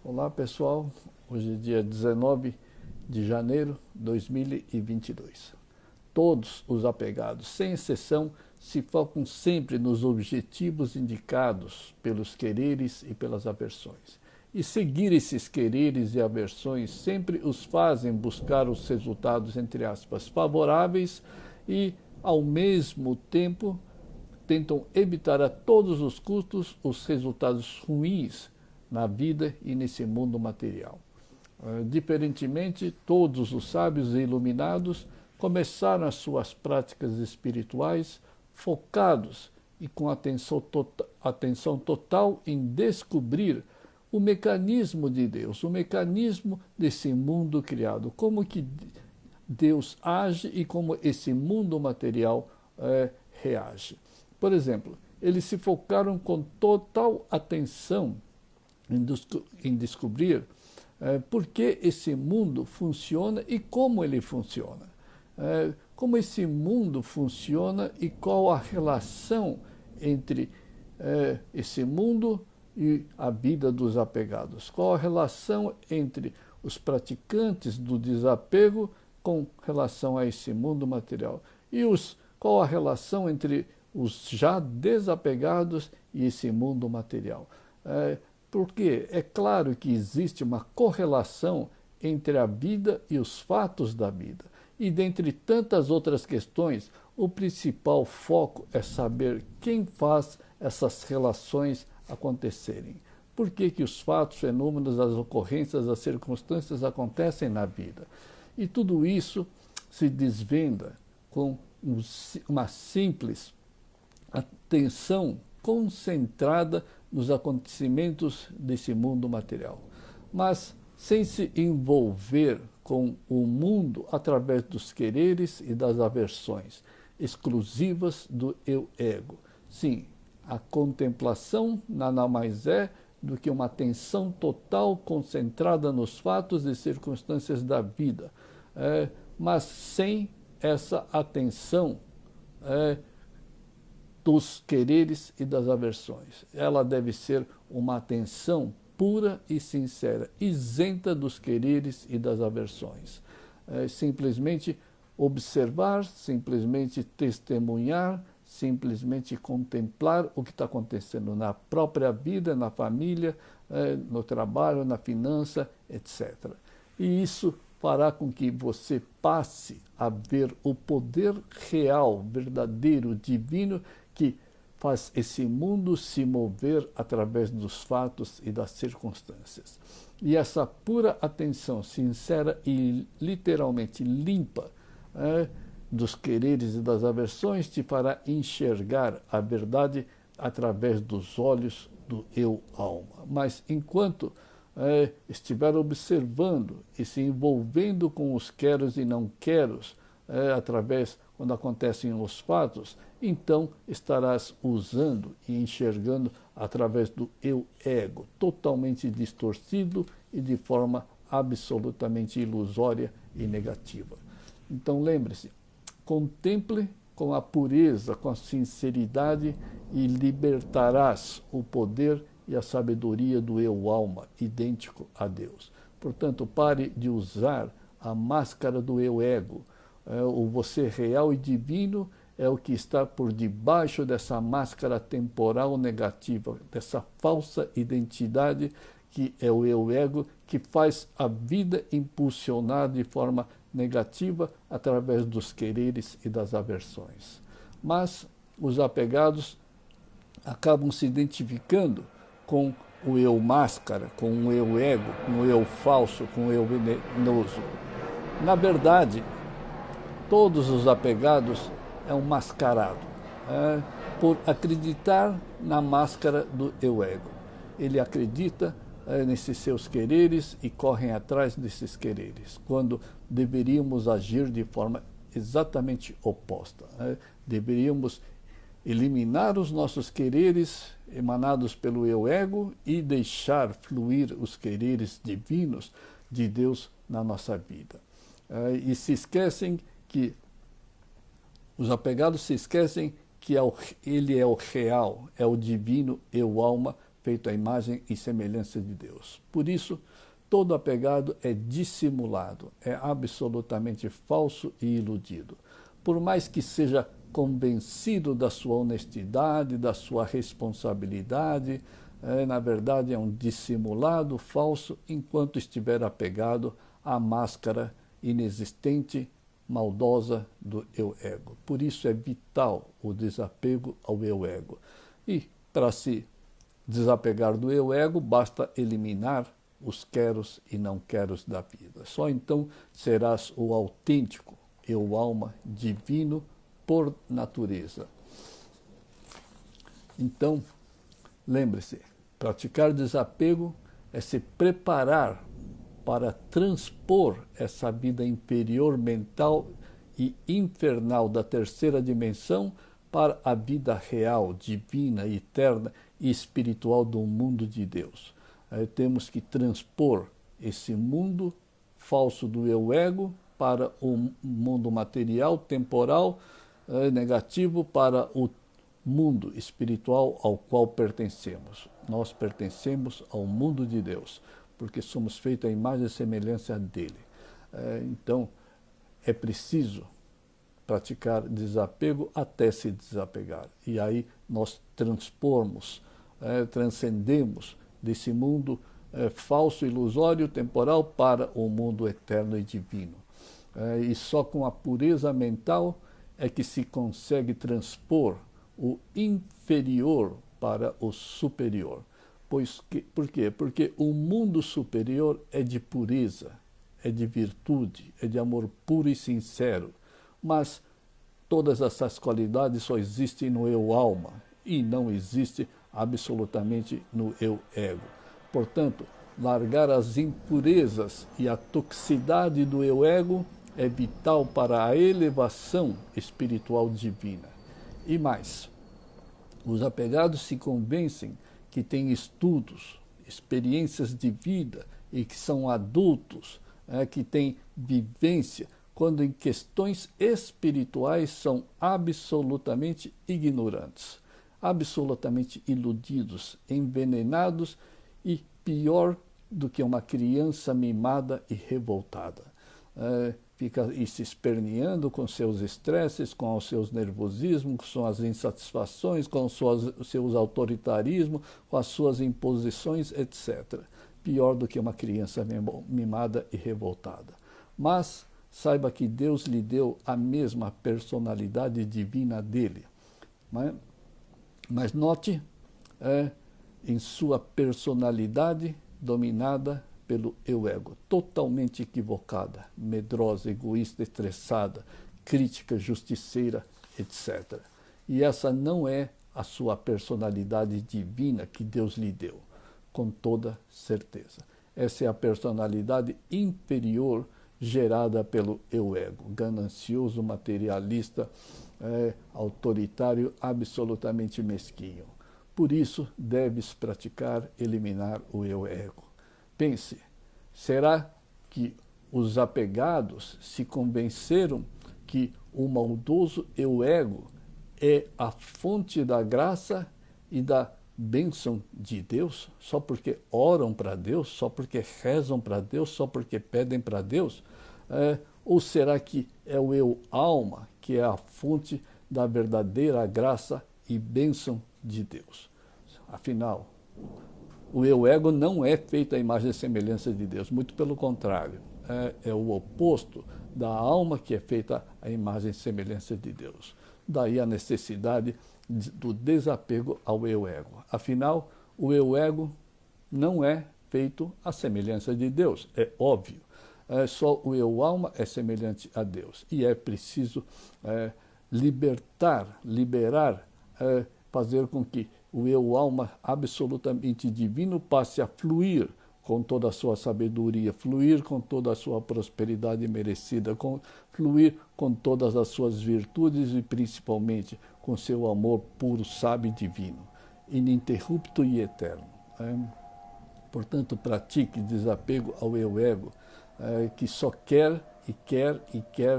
Olá pessoal, hoje é dia 19 de janeiro de 2022. Todos os apegados, sem exceção, se focam sempre nos objetivos indicados pelos quereres e pelas aversões. E seguir esses quereres e aversões sempre os fazem buscar os resultados, entre aspas, favoráveis e, ao mesmo tempo, tentam evitar a todos os custos os resultados ruins na vida e nesse mundo material. Diferentemente, todos os sábios e iluminados começaram as suas práticas espirituais focados e com atenção total em descobrir o mecanismo de Deus, o mecanismo desse mundo criado, como que Deus age e como esse mundo material reage. Por exemplo, eles se focaram com total atenção em descobrir por que esse mundo funciona e como ele funciona. Como esse mundo funciona e qual a relação entre esse mundo e a vida dos apegados. Qual a relação entre os praticantes do desapego com relação a esse mundo material. E qual a relação entre os já desapegados e esse mundo material. Porque é claro que existe uma correlação entre a vida e os fatos da vida. E dentre tantas outras questões, o principal foco é saber quem faz essas relações acontecerem. Por que os fatos, fenômenos, as ocorrências, as circunstâncias acontecem na vida? E tudo isso se desvenda com uma simples atenção concentrada nos acontecimentos desse mundo material, mas sem se envolver com o mundo através dos quereres e das aversões exclusivas do eu-ego. Sim, a contemplação nada mais é do que uma atenção total concentrada nos fatos e circunstâncias da vida, mas sem essa atenção dos quereres e das aversões. Ela deve ser uma atenção pura e sincera, isenta dos quereres e das aversões. Simplesmente observar, simplesmente testemunhar, simplesmente contemplar o que está acontecendo na própria vida, na família, no trabalho, na finança, etc. E isso fará com que você passe a ver o poder real, verdadeiro, divino, que faz esse mundo se mover através dos fatos e das circunstâncias. E essa pura atenção sincera e literalmente limpa dos quereres e das aversões te fará enxergar a verdade através dos olhos do eu-alma. Mas enquanto estiver observando e se envolvendo com os queros e não queros, quando acontecem os fatos, então estarás usando e enxergando através do eu-ego, totalmente distorcido e de forma absolutamente ilusória e negativa. Então lembre-se, contemple com a pureza, com a sinceridade e libertarás o poder e a sabedoria do eu-alma, idêntico a Deus. Portanto, pare de usar a máscara do eu-ego. O você real e divino é o que está por debaixo dessa máscara temporal negativa, dessa falsa identidade que é o eu-ego, que faz a vida impulsionar de forma negativa através dos quereres e das aversões. Mas os apegados acabam se identificando com o eu máscara, com o eu ego, com o eu falso, com o eu venenoso. Na verdade, todos os apegados é um mascarado, por acreditar na máscara do eu ego. Ele acredita nesses seus quereres e correm atrás desses quereres, quando deveríamos agir de forma exatamente oposta. Deveríamos eliminar os nossos quereres emanados pelo eu-ego e deixar fluir os quereres divinos de Deus na nossa vida. E se esquecem que, os apegados se esquecem que ele é o real, é o divino eu-alma feito à imagem e semelhança de Deus. Por isso, todo apegado é dissimulado, é absolutamente falso e iludido. Por mais que seja convencido da sua honestidade, da sua responsabilidade, na verdade é um dissimulado falso enquanto estiver apegado à máscara inexistente, maldosa do eu-ego. Por isso é vital o desapego ao eu-ego. E para se desapegar do eu-ego, basta eliminar os queros e não queros da vida. Só então serás o autêntico eu-alma divino por natureza. Então, lembre-se, praticar desapego é se preparar para transpor essa vida inferior mental e infernal da terceira dimensão para a vida real, divina, eterna e espiritual do mundo de Deus. Temos que transpor esse mundo falso do eu-ego para o mundo material, temporal, negativo, para o mundo espiritual ao qual pertencemos. Nós pertencemos ao mundo de Deus, porque somos feitos à imagem e semelhança dele. Então, é preciso praticar desapego até se desapegar. E aí nós transcendemos desse mundo falso, ilusório, temporal, para o mundo eterno e divino. E só com a pureza mental é que se consegue transpor o inferior para o superior. Por quê? Porque o mundo superior é de pureza, é de virtude, é de amor puro e sincero. Mas todas essas qualidades só existem no eu-alma e não existe absolutamente no eu-ego. Portanto, largar as impurezas e a toxicidade do eu-ego é vital para a elevação espiritual divina. E mais, os apegados se convencem que têm estudos, experiências de vida e que são adultos, que têm vivência, quando em questões espirituais são absolutamente ignorantes, absolutamente iludidos, envenenados e pior do que uma criança mimada e revoltada. Fica se esperneando com seus estresses, com os seus nervosismos, com suas insatisfações, com os seus autoritarismos, com as suas imposições, etc. Pior do que uma criança mimada e revoltada. Mas saiba que Deus lhe deu a mesma personalidade divina dele. Mas note, em sua personalidade dominada pelo eu-ego, totalmente equivocada, medrosa, egoísta, estressada, crítica, justiceira, etc. E essa não é a sua personalidade divina que Deus lhe deu, com toda certeza. Essa é a personalidade inferior gerada pelo eu-ego, ganancioso, materialista, autoritário, absolutamente mesquinho. Por isso, deves praticar eliminar o eu-ego. Pense, será que os apegados se convenceram que o maldoso eu-ego é a fonte da graça e da bênção de Deus, só porque oram para Deus, só porque rezam para Deus, só porque pedem para Deus? Ou será que é o eu-alma que é a fonte da verdadeira graça e bênção de Deus? Afinal, o eu-ego não é feito à imagem e semelhança de Deus, muito pelo contrário, é o oposto da alma que é feita à imagem e semelhança de Deus. Daí a necessidade do desapego ao eu-ego. Afinal, o eu-ego não é feito à semelhança de Deus, é óbvio. Só o eu-alma é semelhante a Deus. E é preciso liberar, fazer com que o eu-alma absolutamente divino passe a fluir com toda a sua sabedoria, fluir com toda a sua prosperidade merecida, fluir com todas as suas virtudes e principalmente com seu amor puro, sábio e divino, ininterrupto e eterno. Portanto, pratique desapego ao eu-ego, que só quer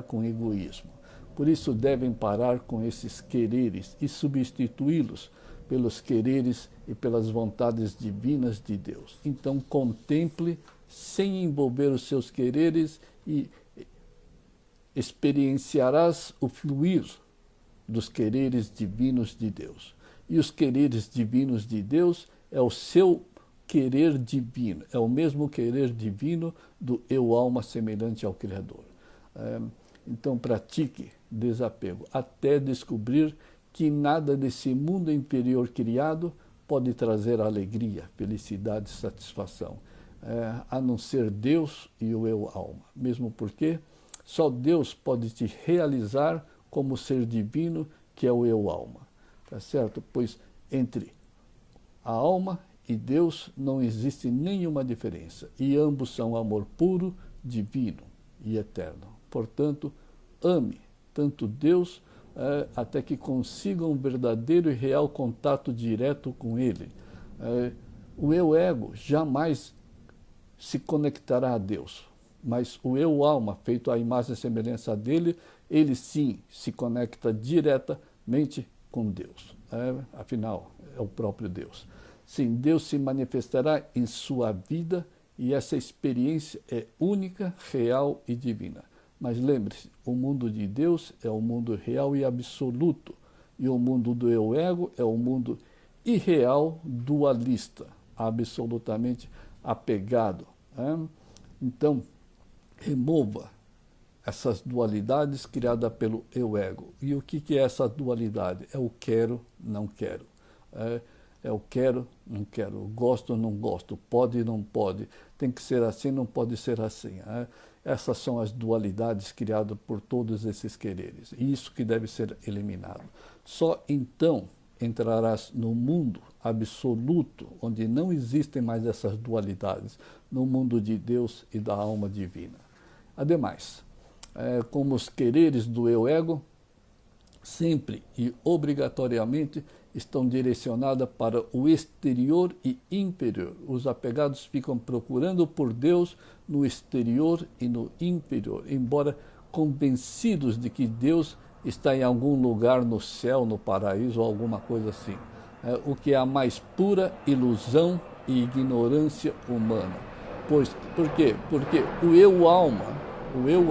com egoísmo. Por isso devem parar com esses quereres e substituí-los pelos quereres e pelas vontades divinas de Deus. Então contemple sem envolver os seus quereres e experienciarás o fluir dos quereres divinos de Deus. E os quereres divinos de Deus é o seu querer divino, é o mesmo querer divino do eu alma semelhante ao Criador. Então pratique desapego até descobrir que nada desse mundo inferior criado pode trazer alegria, felicidade e satisfação, a não ser Deus e o eu alma. Mesmo porque só Deus pode te realizar como ser divino que é o eu alma. Tá certo? Pois entre a alma e Deus não existe nenhuma diferença, e ambos são amor puro, divino e eterno. Portanto, ame tanto Deus até que consiga um verdadeiro e real contato direto com Ele. O eu ego jamais se conectará a Deus, mas o eu alma, feito à imagem e semelhança dele, ele sim se conecta diretamente com Deus. Afinal, é o próprio Deus. Sim, Deus se manifestará em sua vida e essa experiência é única, real e divina. Mas lembre-se, o mundo de Deus é o mundo real e absoluto, e o mundo do eu ego é o mundo irreal, dualista, absolutamente apegado. Então, remova essas dualidades criadas pelo eu ego. E o que é essa dualidade? É o quero, não quero. É o quero, não quero, gosto, não gosto, pode, não pode, tem que ser assim, não pode ser assim. Essas são as dualidades criadas por todos esses quereres. E isso que deve ser eliminado. Só então entrarás no mundo absoluto, onde não existem mais essas dualidades, no mundo de Deus e da alma divina. Ademais, como os quereres do eu ego, sempre e obrigatoriamente estão direcionadas para o exterior e inferior. Os apegados ficam procurando por Deus no exterior e no inferior, embora convencidos de que Deus está em algum lugar no céu, no paraíso ou alguma coisa assim. O que é a mais pura ilusão e ignorância humana. Por quê? Porque o eu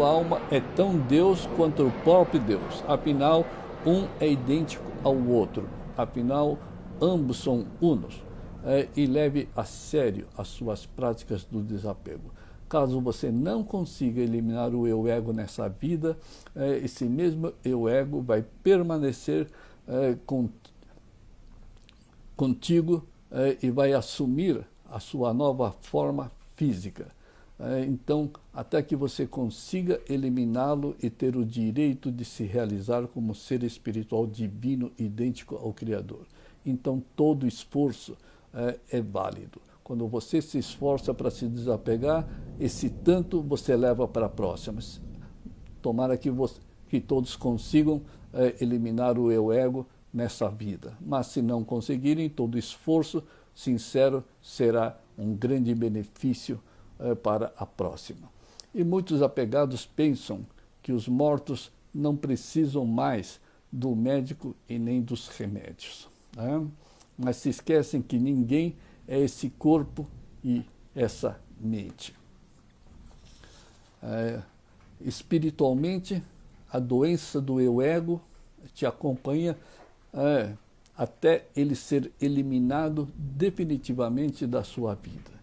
alma é tão Deus quanto o próprio Deus. Afinal, um é idêntico ao outro. Afinal, ambos são unos. E leve a sério as suas práticas do desapego. Caso você não consiga eliminar o eu ego nessa vida, esse mesmo eu ego vai permanecer contigo e vai assumir a sua nova forma física. Então, até que você consiga eliminá-lo e ter o direito de se realizar como ser espiritual divino idêntico ao Criador. Então, todo esforço é válido. Quando você se esforça para se desapegar, esse tanto você leva para a próxima. Tomara que todos consigam eliminar o eu ego nessa vida. Mas se não conseguirem, todo esforço sincero será um grande benefício para a próxima. E muitos apegados pensam que os mortos não precisam mais do médico e nem dos remédios. Mas se esquecem que ninguém é esse corpo e essa mente. Espiritualmente, a doença do eu ego te acompanha até ele ser eliminado definitivamente da sua vida.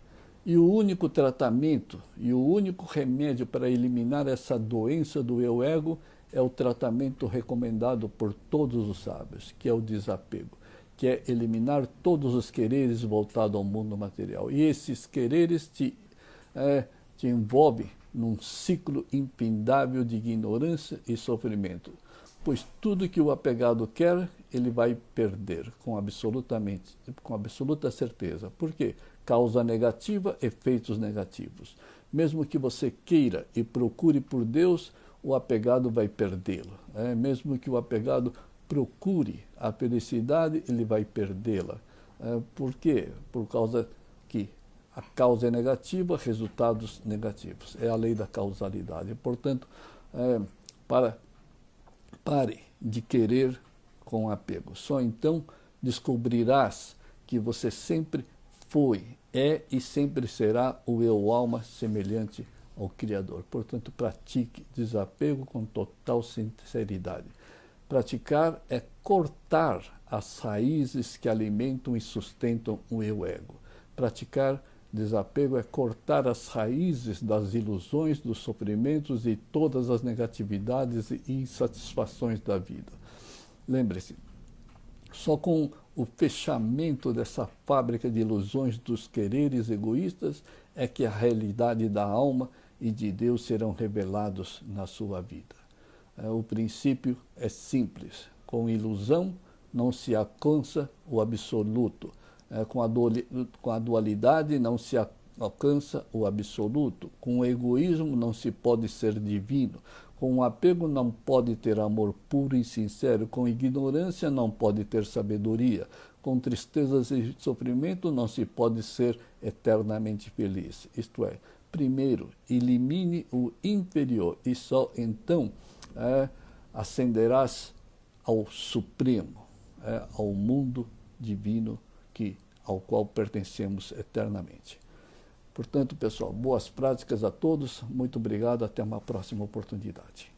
E o único tratamento e o único remédio para eliminar essa doença do eu ego é o tratamento recomendado por todos os sábios, que é o desapego, que é eliminar todos os quereres voltados ao mundo material. E esses quereres te envolvem num ciclo infindável de ignorância e sofrimento, pois tudo que o apegado quer, ele vai perder com absoluta certeza. Por quê? Causa negativa, efeitos negativos. Mesmo que você queira e procure por Deus, o apegado vai perdê-lo. Mesmo que o apegado procure a felicidade, ele vai perdê-la. Por quê? Por causa que a causa é negativa, resultados negativos. É a lei da causalidade. Portanto, pare de querer com apego. Só então descobrirás que você sempre foi, é e sempre será o eu alma semelhante ao Criador. Portanto, pratique desapego com total sinceridade. Praticar é cortar as raízes que alimentam e sustentam o eu ego. Praticar desapego é cortar as raízes das ilusões, dos sofrimentos e todas as negatividades e insatisfações da vida. Lembre-se, só com o fechamento dessa fábrica de ilusões dos quereres egoístas é que a realidade da alma e de Deus serão revelados na sua vida. O princípio é simples. Com ilusão não se alcança o absoluto. Com a dualidade não se alcança o absoluto. Com o egoísmo não se pode ser divino. Com o apego não pode ter amor puro e sincero. Com ignorância não pode ter sabedoria. Com tristezas e sofrimento não se pode ser eternamente feliz. Isto é, primeiro elimine o inferior e só então ascenderás ao Supremo, ao mundo divino ao qual pertencemos eternamente. Portanto, pessoal, boas práticas a todos, muito obrigado, até uma próxima oportunidade.